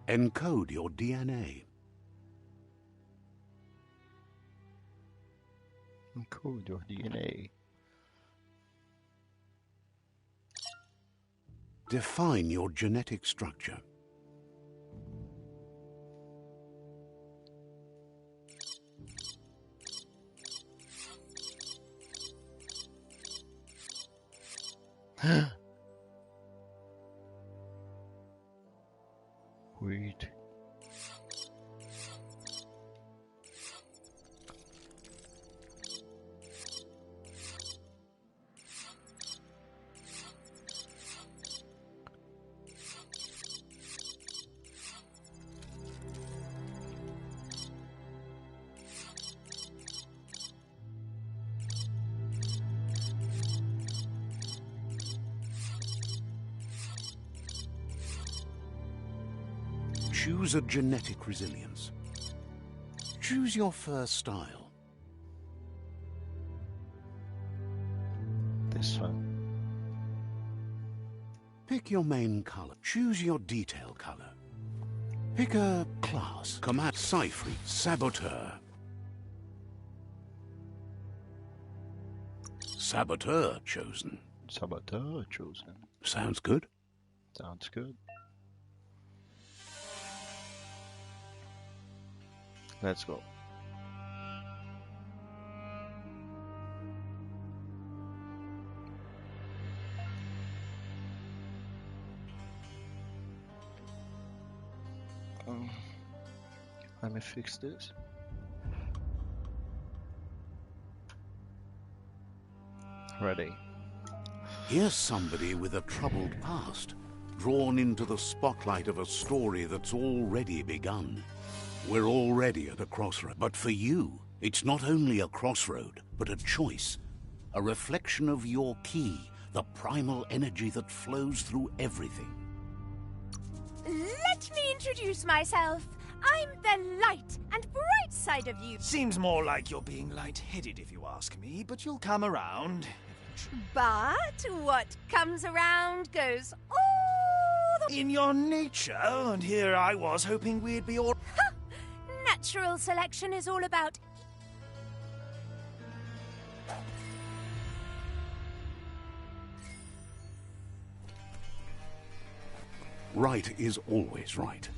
Encode your DNA. Encode your DNA. Define your genetic structure. Wait. Choose a genetic resilience. Choose your first style. This one. Pick your main color. Choose your detail color. Pick a class. Command psi-freak, Saboteur. Saboteur chosen. Saboteur chosen. Sounds good. Sounds good. Let's go. Let me fix this. Ready. Here's somebody with a troubled past, drawn into the spotlight of a story that's already begun. We're already at a crossroad. But for you, it's not only a crossroad, but a choice. A reflection of your key, the primal energy that flows through everything. Let me introduce myself. I'm the light and bright side of you. Seems more like you're being light-headed if you ask me, but you'll come around. But what comes around goes all the... In your nature, and here I was hoping we'd be all... Natural selection is all about... Right is always right.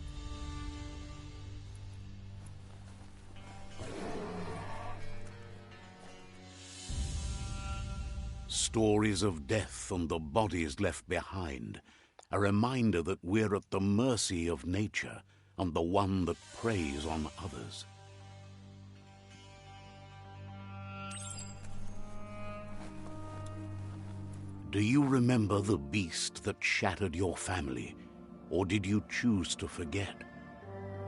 Stories of death and the bodies left behind, a reminder that we're at the mercy of nature and the one that preys on others. Do you remember the beast that shattered your family, or did you choose to forget?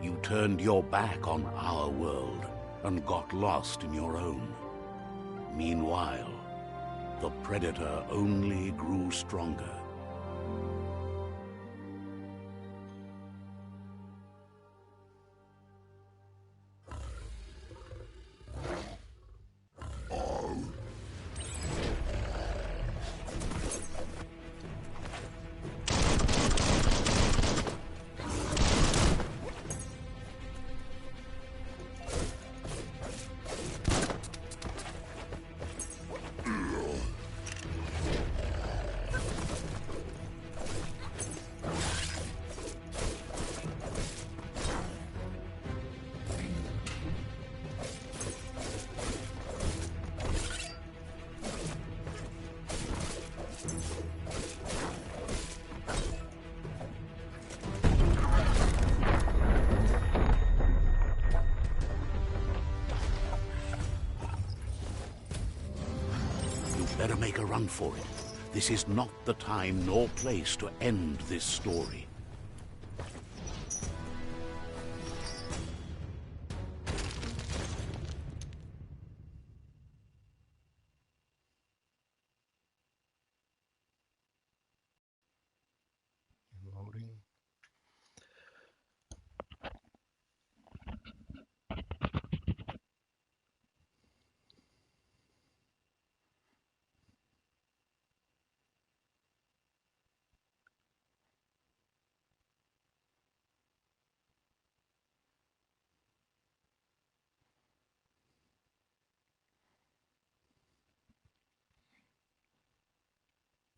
You turned your back on our world and got lost in your own. Meanwhile, the predator only grew stronger. Better make a run for it. This is not the time nor place to end this story. Loading.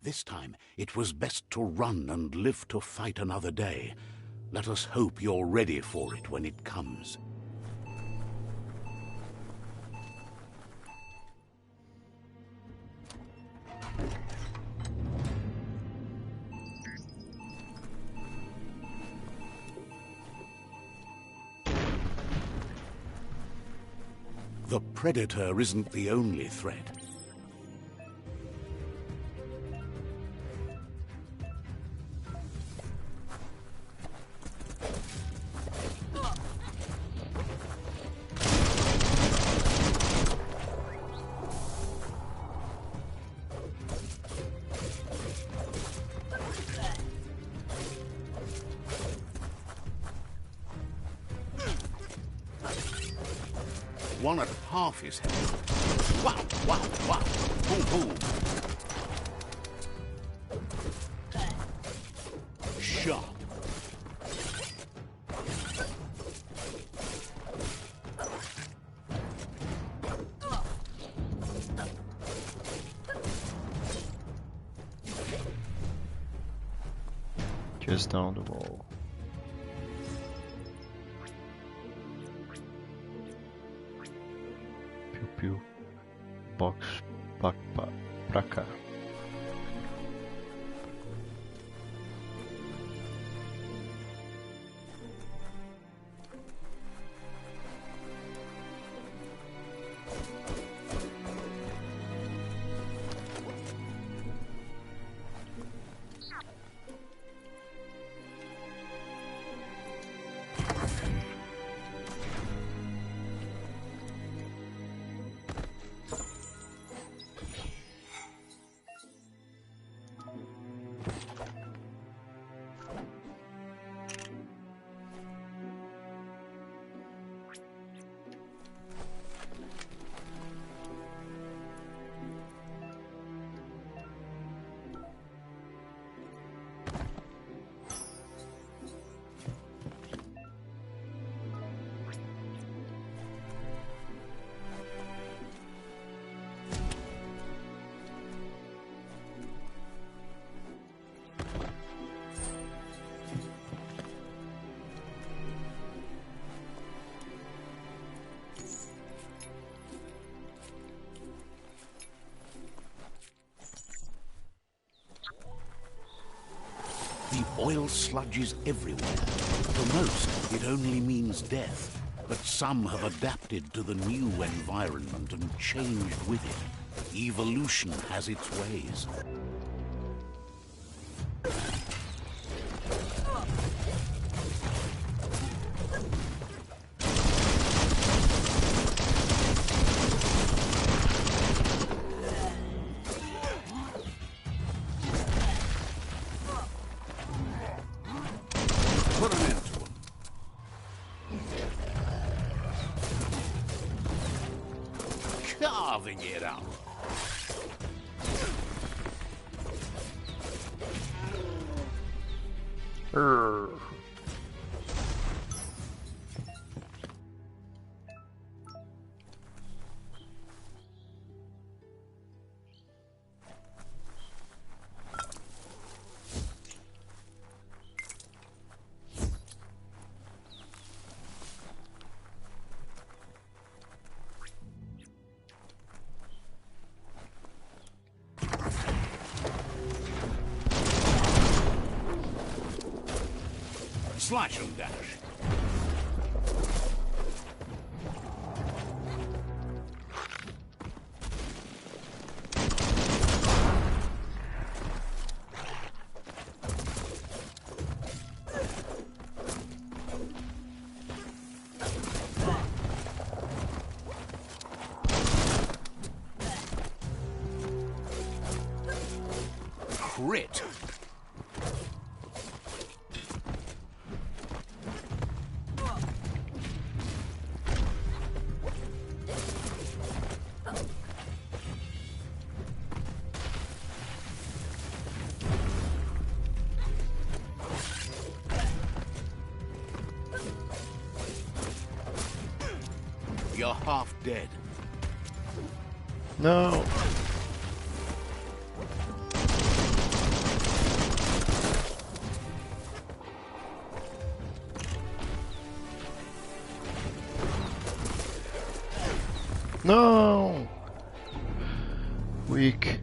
This time, it was best to run and live to fight another day. Let us hope you're ready for it when it comes. The Predator isn't the only threat. One at half his health. Wow, wow, wow. Boom, boom. Sharp. Just down the wall. Piu-piu. Box pra cá. The oil sludges everywhere. For most, it only means death. But some have adapted to the new environment and changed with it. Evolution has its ways. Put an end to them. Carving it up. Slash and dash. Crit. You're half dead. No. No! Weak.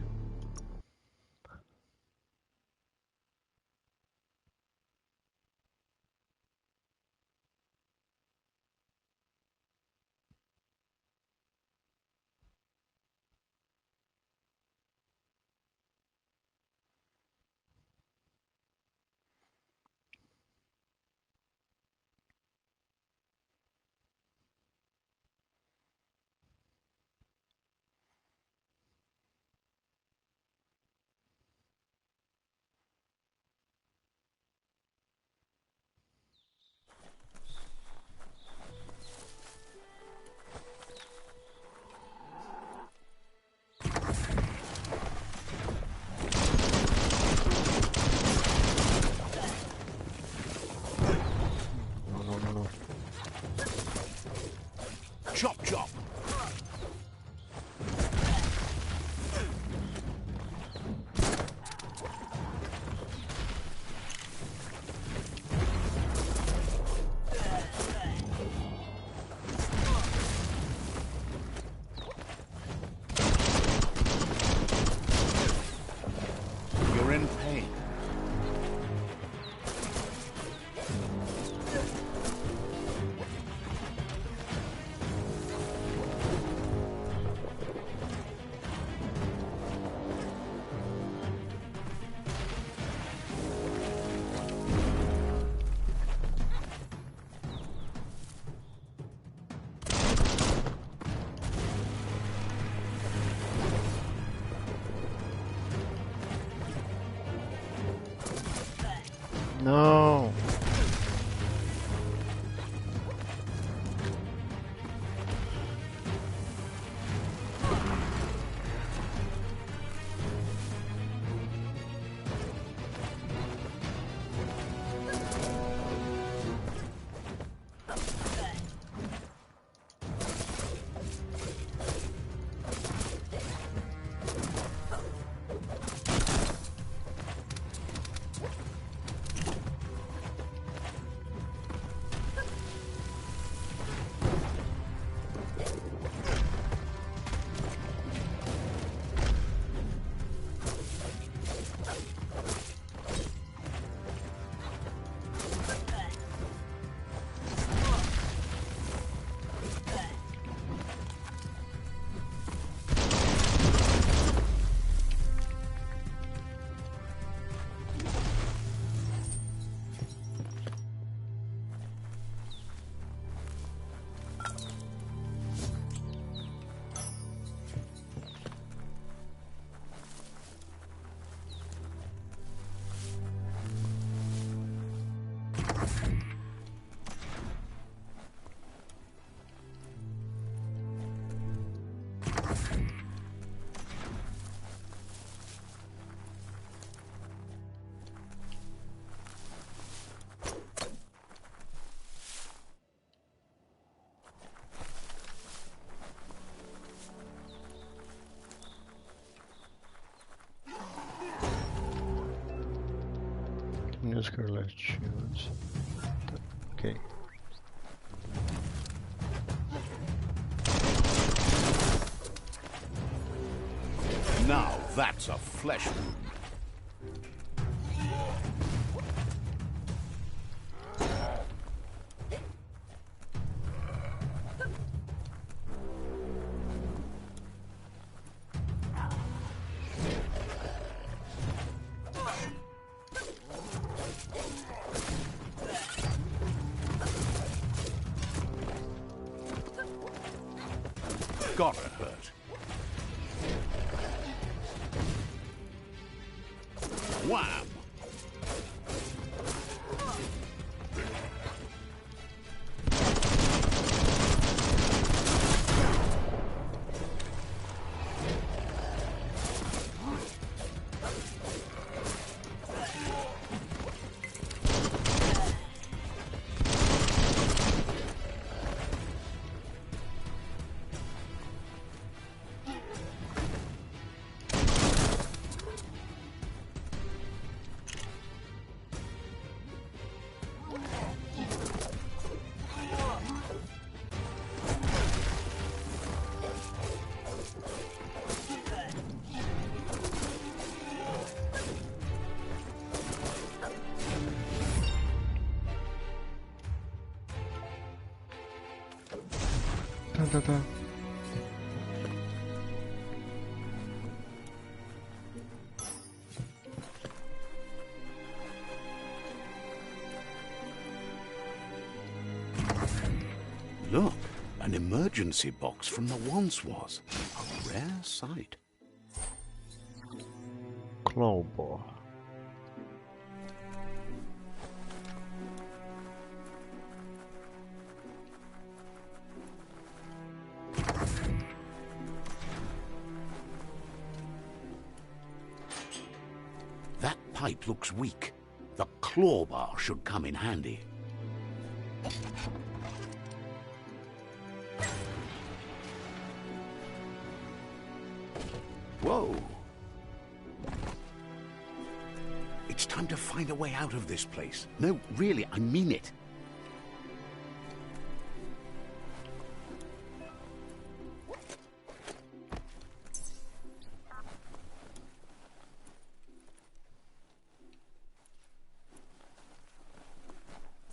Chop, chop. You're in pain. No! New Scarlet shoes. Okay. Now that's a flesh wound. Gotta hurt. Wham! Dun, dun, dun. Look, an emergency box from the once was. A rare sight. Clawball. That pipe looks weak. The claw bar should come in handy. Whoa! It's time to find a way out of this place. No, really, I mean it.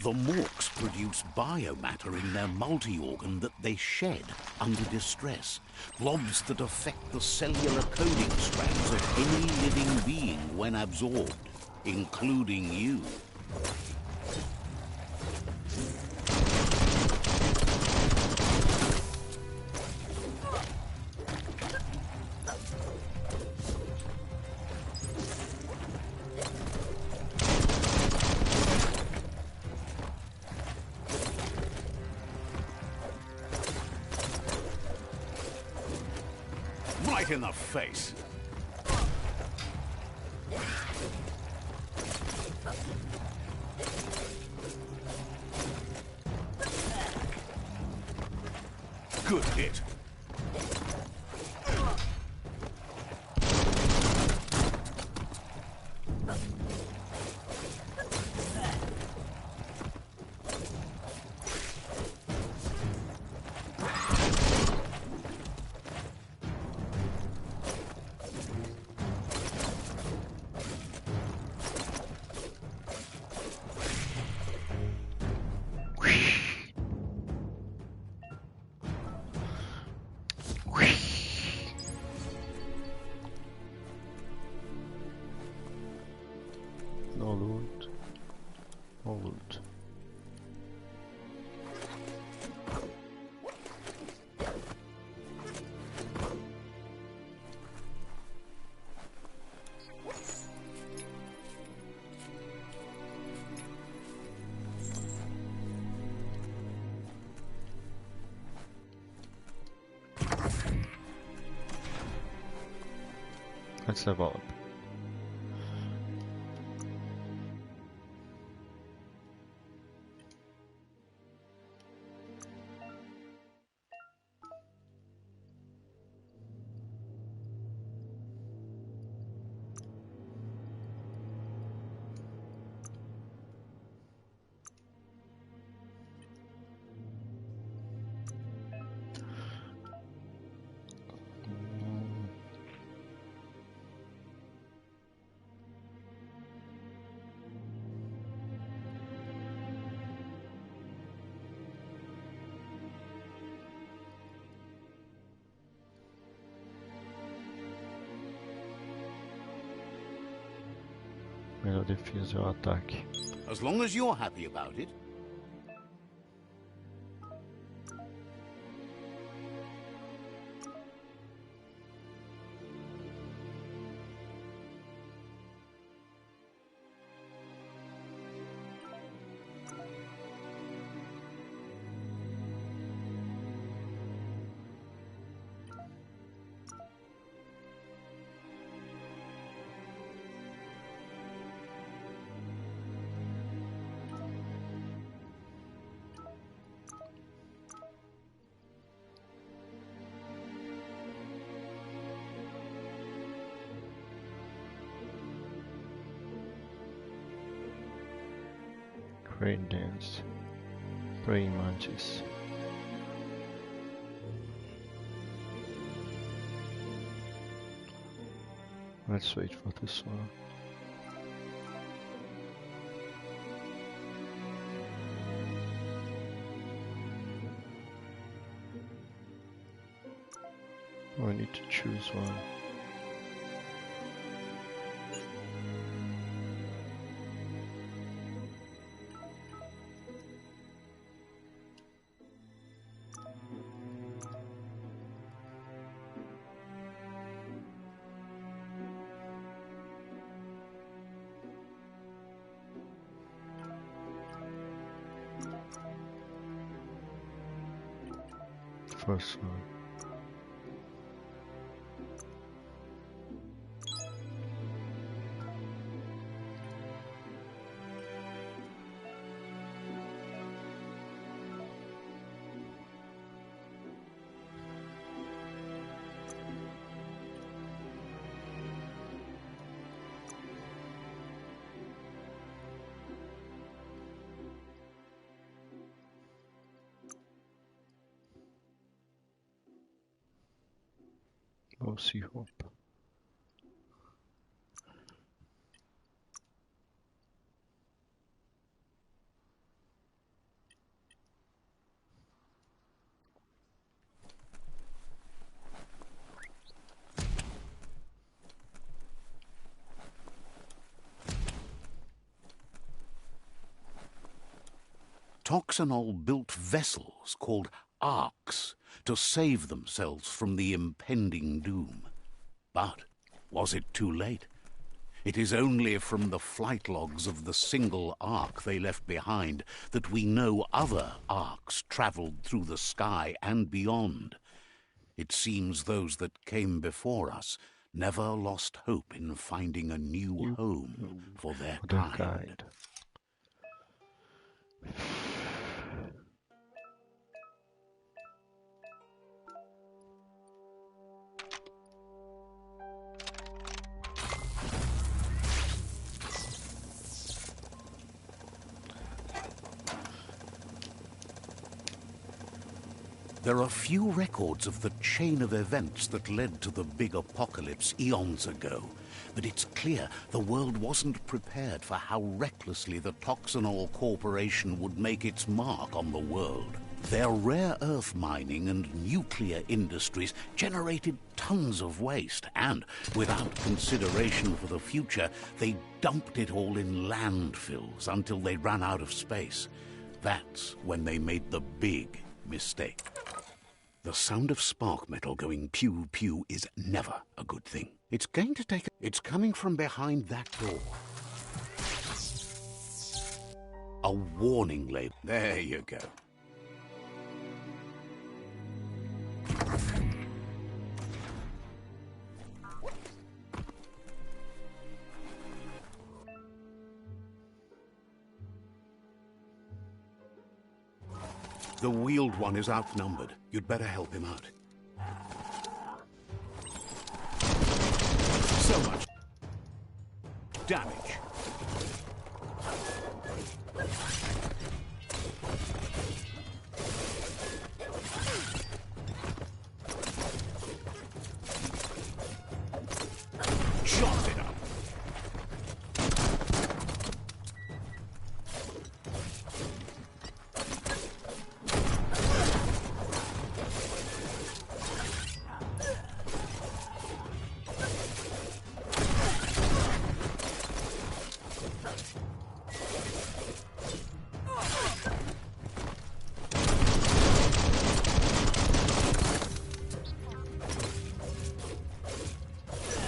The Morks produce biomatter in their multi-organ that they shed under distress. Blobs that affect the cellular coding strands of any living being when absorbed, including you. Right in the face. Good hit. No loot. No loot. Let's level up. Melhor defesa é o ataque. As long as you're happy about it. Rain dance. Praying mantis. Let's wait for this one. I need to choose one. First one. Mostly hope. Toxanol built vessels called arks to save themselves from the impending doom. But was it too late? It is only from the flight logs of the single ark they left behind that we know other arks travelled through the sky and beyond. It seems those that came before us never lost hope in finding a new home for their kind. There are few records of the chain of events that led to the big apocalypse eons ago, but it's clear the world wasn't prepared for how recklessly the Toxanol Corporation would make its mark on the world. Their rare earth mining and nuclear industries generated tons of waste, and without consideration for the future, they dumped it all in landfills until they ran out of space. That's when they made the big mistake. The sound of spark metal going pew-pew is never a good thing. It's going to take... It's coming from behind that door. A warning label. There you go. The wheeled one is outnumbered. You'd better help him out. So much damage. Chop it up.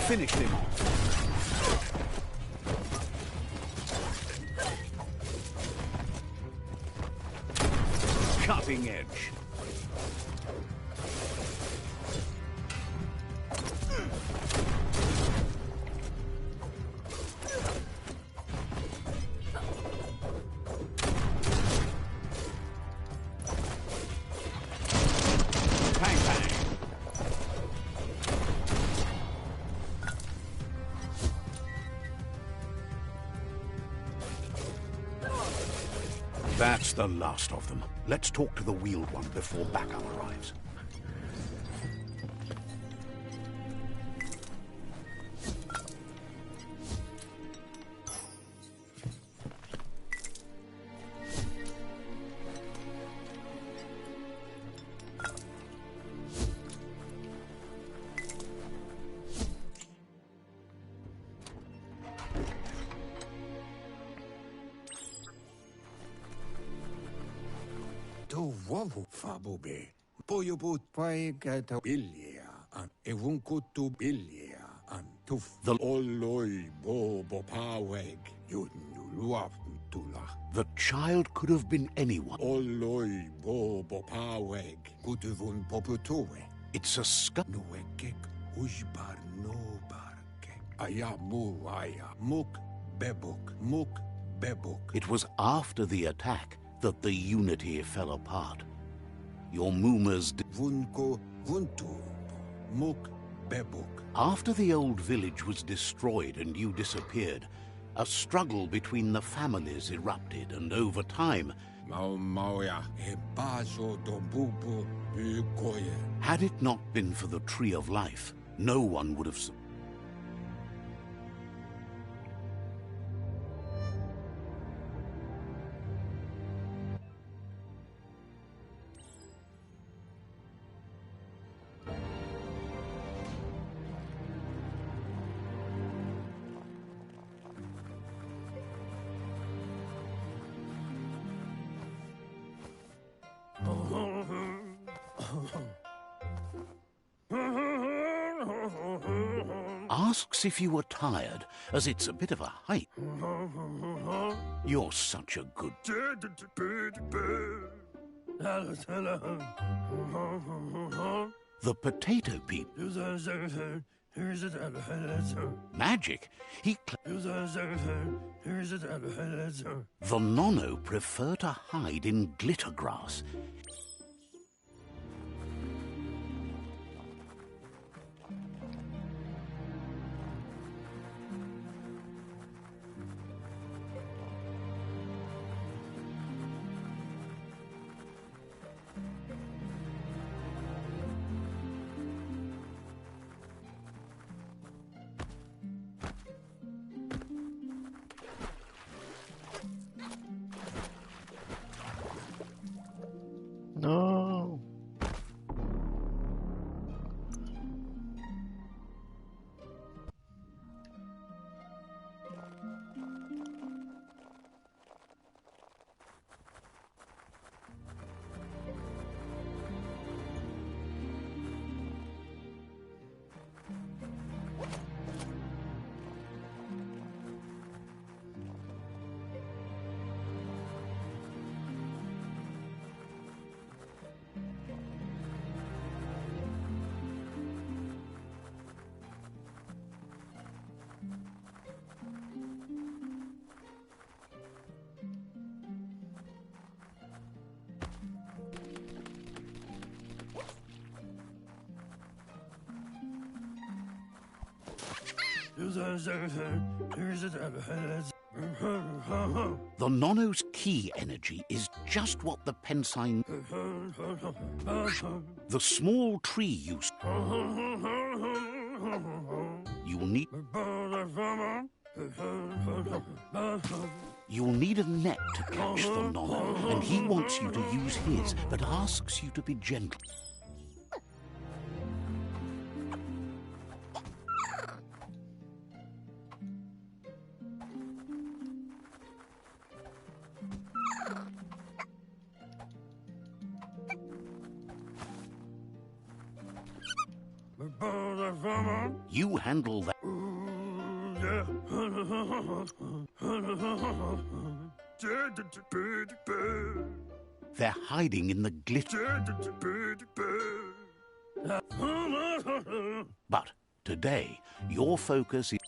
Finished him. Cutting edge. Bang, bang. That's the last of them. Let's talk to the wheeled one before backup arrives. to wavu fabube. Boyobut pai gata bilia an evunkutu bilia an tuf. The Oloi bobo paweg yunuluaf tula. The child could have been anyone. Oloi bobo paweg kutuvun poputue. It's a scut. Nuekek ujbar no barkek. Ayamu aya muk bebuk. It was after the attack that the unity fell apart. Your Mumas Vunko vuntu muk bebuk. After the old village was destroyed and you disappeared, a struggle between the families erupted, and over time, Mauya e bazo do bubu bukoye. had it not been for the Tree of Life, no one would have... Asks if you were tired, as it's a bit of a hike. You're such a good... The potato people... Magic? The Nono prefer to hide in glitter grass. No. The Nono's key energy is just what the Pensine... The small tree You'll need... You'll need a net to catch the Nono, and he wants you to use his, but asks you to be gentle. You handle that. They're hiding in the glitter. But today, your focus is...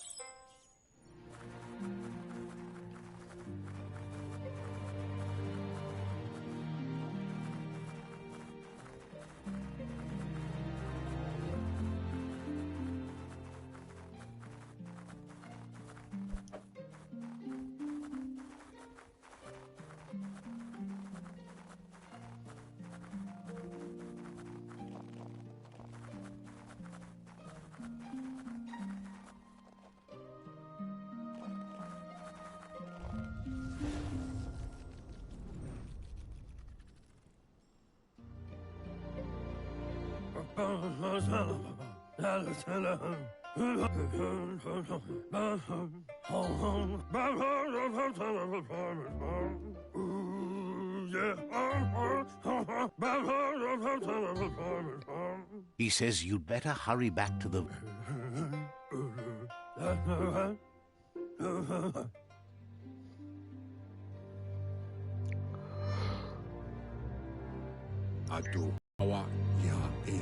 He says you'd better hurry back to the...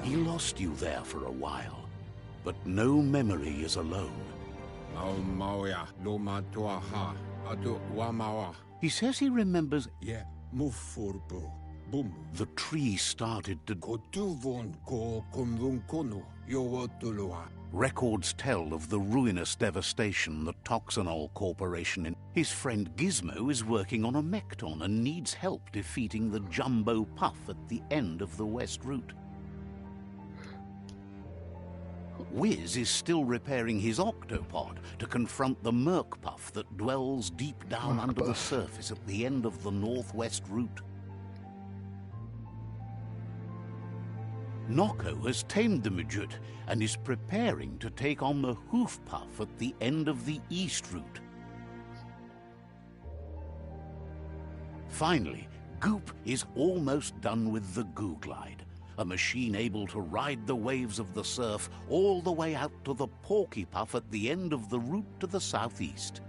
He lost you there for a while, but no memory is alone. He says he remembers the tree started to... Records tell of the ruinous devastation the Toxanol Corporation in... His friend Gizmo is working on a Mekton and needs help defeating the Jumbo Puff at the end of the West Route. Wiz is still repairing his octopod to confront the Merc Puff that dwells deep down under the surface at the end of the Northwest Route. Nocco has tamed the Midget and is preparing to take on the Hoof Puff at the end of the East Route. Finally, Goop is almost done with the Goo Glide, a machine able to ride the waves of the surf all the way out to the Porky Puff at the end of the route to the southeast.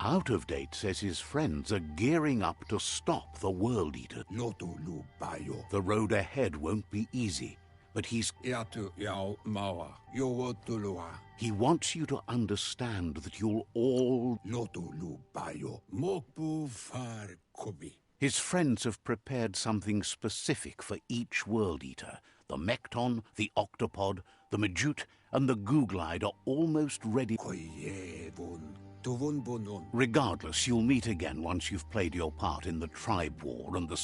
Out of Date says his friends are gearing up to stop the World Eater. The road ahead won't be easy, but he wants you to understand that you'll all... His friends have prepared something specific for each World Eater. The Mekton, the Octopod, the Midget, and the Goo Glide are almost ready. Regardless, you'll meet again once you've played your part in the Tribe War and the...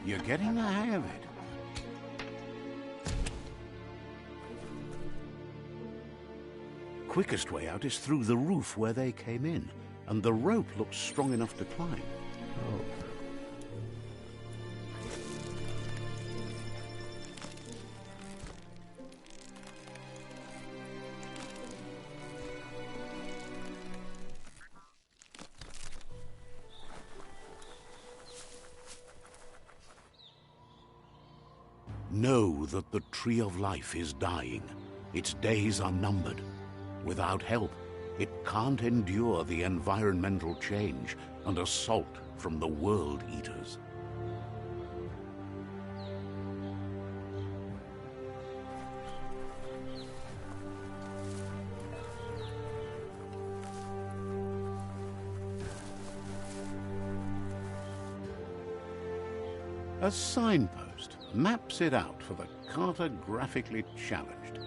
You're getting the hang of it. Quickest way out is through the roof where they came in, and the rope looks strong enough to climb. Oh. Know that the Tree of Life is dying. Its days are numbered. Without help, it can't endure the environmental change and assault from the World Eaters. A signpost maps it out for the cartographically challenged.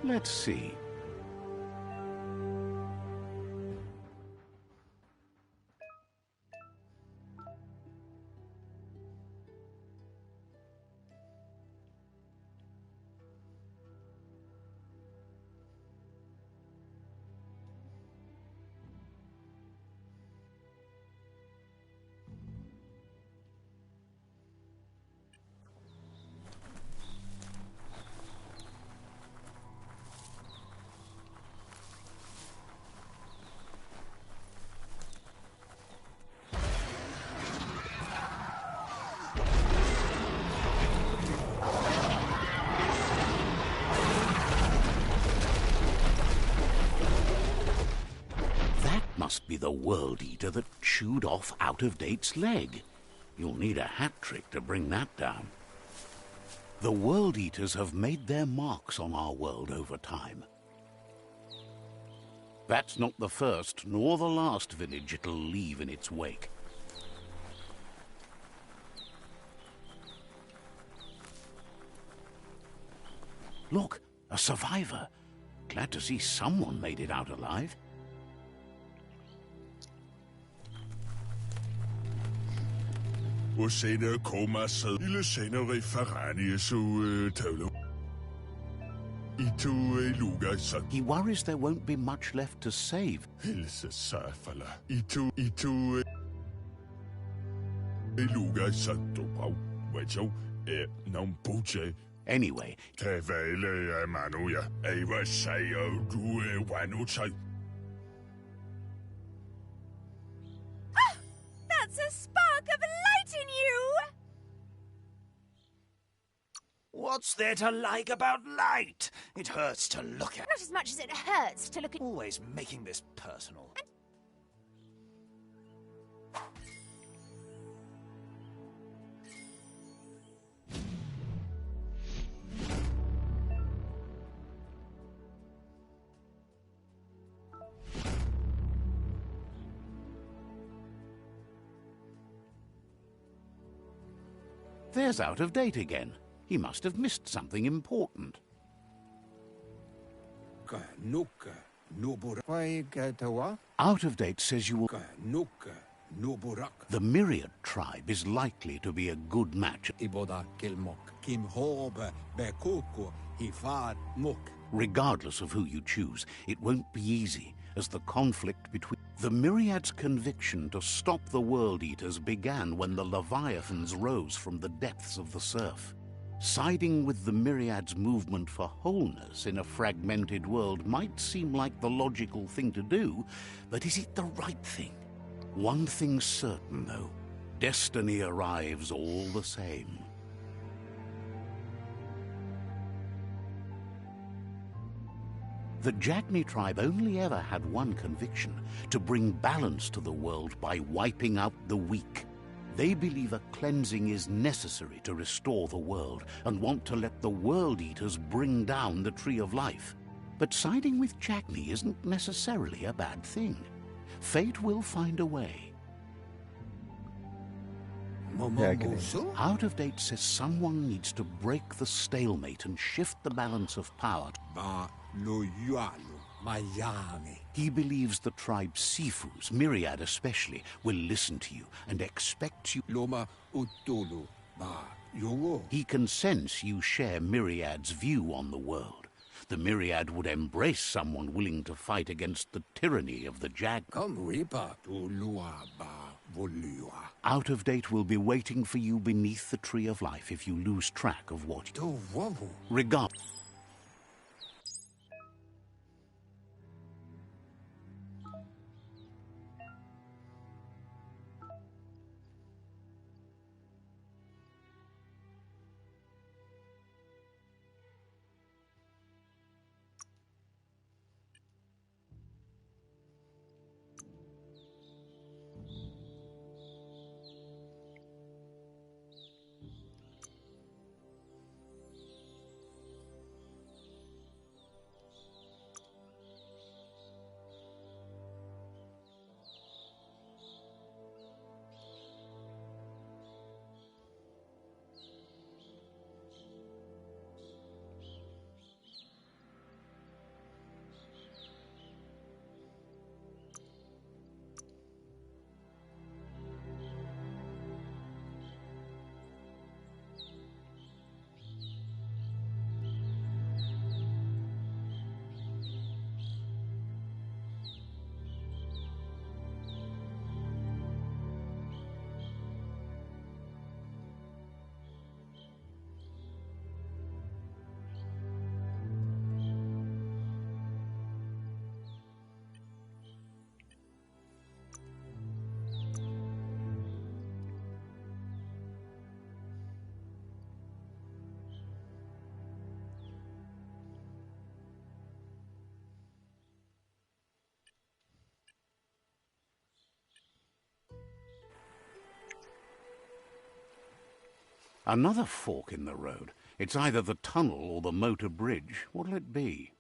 Let's see. Must be the World Eater that chewed off Out of Date's leg. You'll need a hat trick to bring that down. The World Eaters have made their marks on our world over time. That's not the first nor the last village it'll leave in its wake. Look, a survivor. Glad to see someone made it out alive. He worries there won't be much left to save. Anyway, That's a spark of light in you! What's there to like about light? It hurts to look at. Not as much as it hurts to look at... Always making this personal. There's Out of Date again. He must have missed something important. Out of Date says you will... The Myriad tribe is likely to be a good match. Regardless of who you choose, it won't be easy, as the conflict between... The Myriad's conviction to stop the World Eaters began when the Leviathans rose from the depths of the surf. Siding with the Myriad's movement for wholeness in a fragmented world might seem like the logical thing to do, but is it the right thing? One thing's certain, though. Destiny arrives all the same. The Jagni tribe only ever had one conviction: to bring balance to the world by wiping out the weak. They believe a cleansing is necessary to restore the world and want to let the World Eaters bring down the Tree of Life. But siding with Jagni isn't necessarily a bad thing. Fate will find a way. Out of Date says someone needs to break the stalemate and shift the balance of power. He believes the tribe Sifus, Myriad especially, will listen to you and expects you. He can sense you share Myriad's view on the world. The Myriad would embrace someone willing to fight against the tyranny of the Jag. Out of Date will be waiting for you beneath the Tree of Life if you lose track of what you... Regard... Another fork in the road. It's either the tunnel or the motor bridge. What'll it be?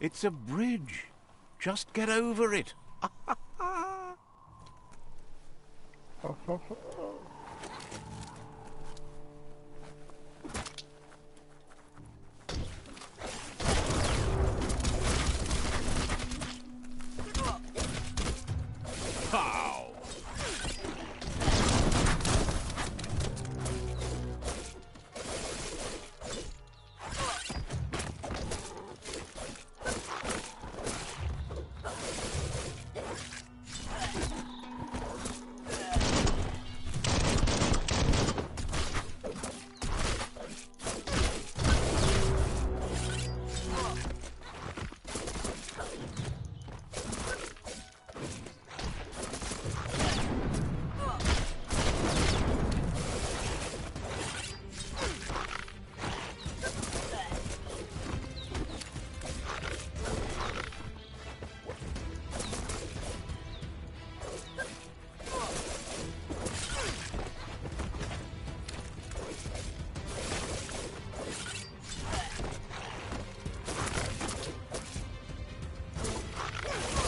It's a bridge. Just get over it. Pow!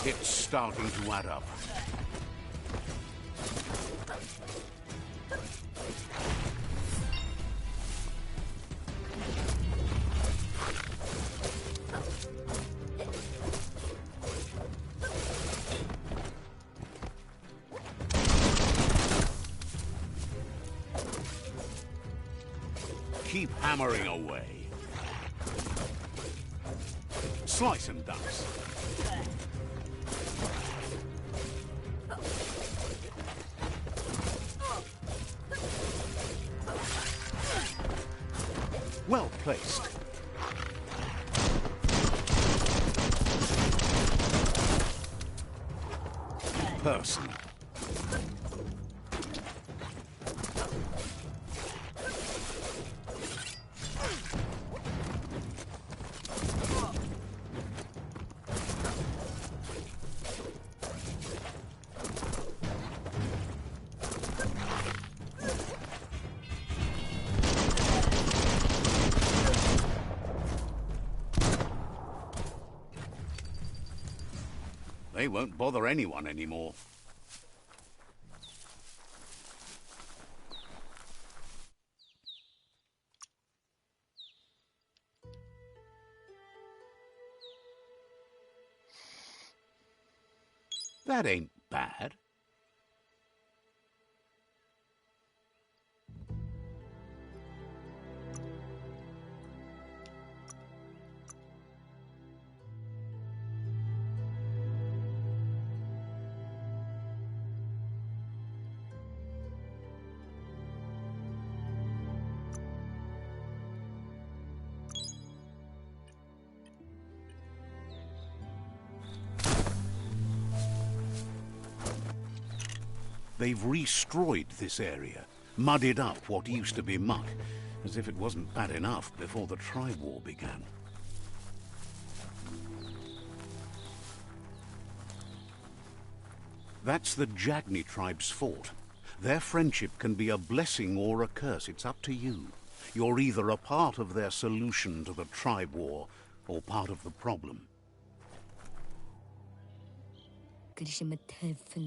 It's starting to add up. Keep hammering away. Slice and dice. Well placed. Personal. They won't bother anyone anymore. That ain't bad. They've destroyed this area, muddied up what used to be muck, as if it wasn't bad enough before the tribe war began. That's the Jagni tribe's fort. Their friendship can be a blessing or a curse. It's up to you. You're either a part of their solution to the tribe war, or part of the problem.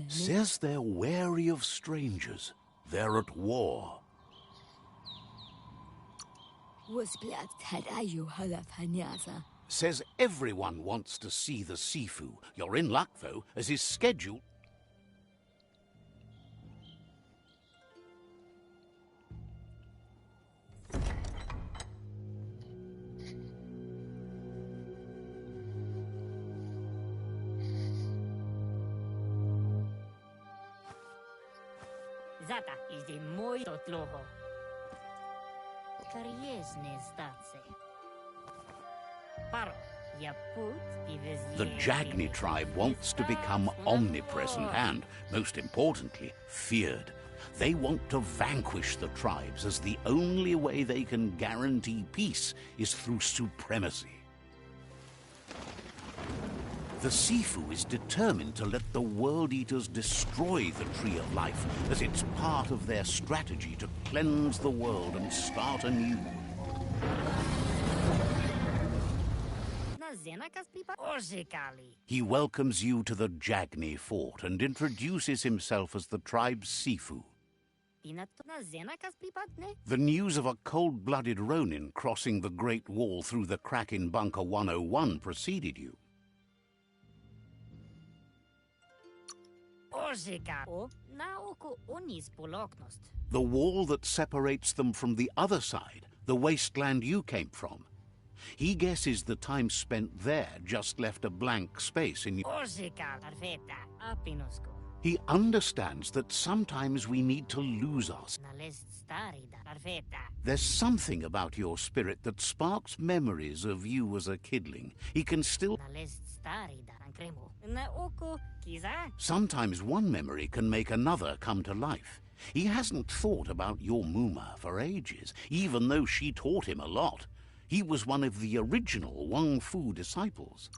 Says they're wary of strangers. They're at war. Says everyone wants to see the Sifu. You're in luck, though, as his schedule... Zata idzie mój to tloho. Karieżne stace. Paro, ja put i The Jagni tribe wants to become omnipresent and, most importantly, feared. They want to vanquish the tribes, as the only way they can guarantee peace is through supremacy. The Sifu is determined to let the World Eaters destroy the Tree of Life, as it's part of their strategy to cleanse the world and start anew. Osikali. He welcomes you to the Jagni fort and introduces himself as the tribe's Sifu. The news of a cold-blooded Ronin crossing the Great Wall through the crack in Bunker 101 preceded you. The wall that separates them from the other side, the wasteland you came from. He guesses the time spent there just left a blank space in you. He understands that sometimes we need to lose us. There's something about your spirit that sparks memories of you as a kidling. He can still... Sometimes one memory can make another come to life. He hasn't thought about your Muma for ages, even though she taught him a lot. He was one of the original Wang Fu disciples.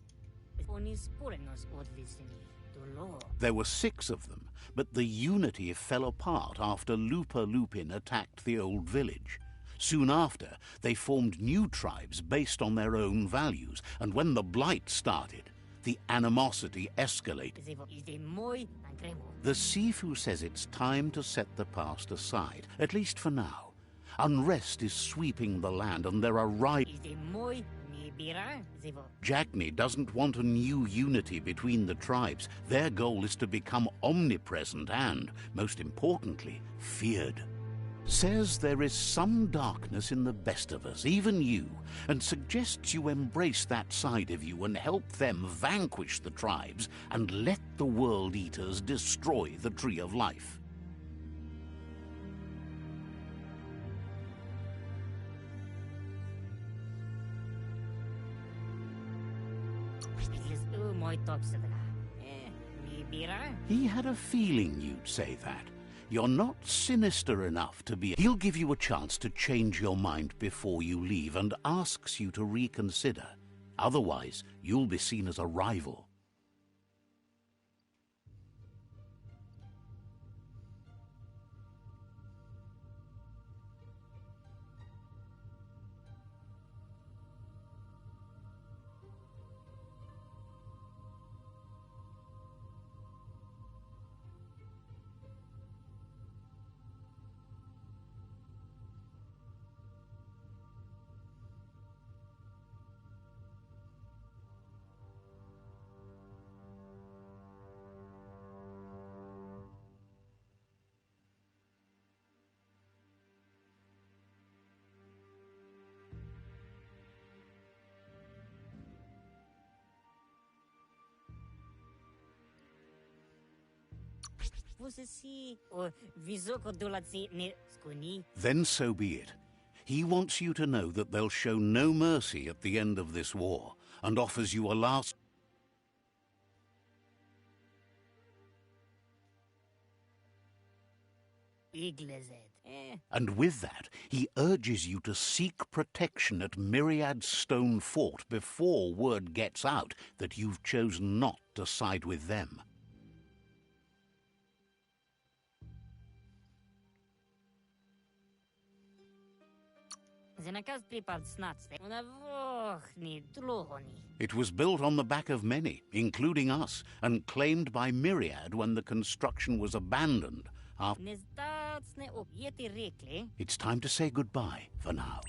There were 6 of them, but the unity fell apart after Lupa Lupin attacked the old village. Soon after, they formed new tribes based on their own values, and when the Blight started, the animosity escalated. The Sifu says it's time to set the past aside, at least for now. Unrest is sweeping the land, and there are riots. Jagni doesn't want a new unity between the tribes. Their goal is to become omnipresent and, most importantly, feared. Says there is some darkness in the best of us, even you, and suggests you embrace that side of you and help them vanquish the tribes and let the World Eaters destroy the Tree of Life. He had a feeling you'd say that. You're not sinister enough to be... He'll give you a chance to change your mind before you leave and asks you to reconsider. Otherwise, you'll be seen as a rival. Then so be it. He wants you to know that they'll show no mercy at the end of this war, and offers you a last... And with that, he urges you to seek protection at Myriad Stone Fort before word gets out that you've chosen not to side with them. It was built on the back of many, including us, and claimed by Myriad when the construction was abandoned. It's time to say goodbye for now.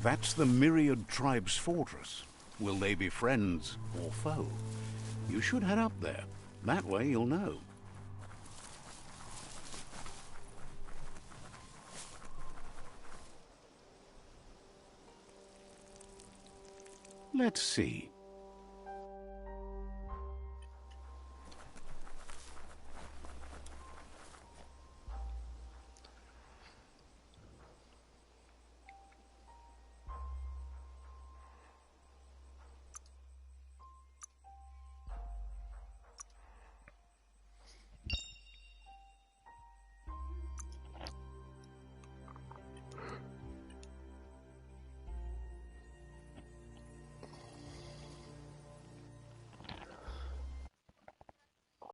That's the Myriad Tribe's fortress. Will they be friends or foe? You should head up there. That way you'll know. Let's see.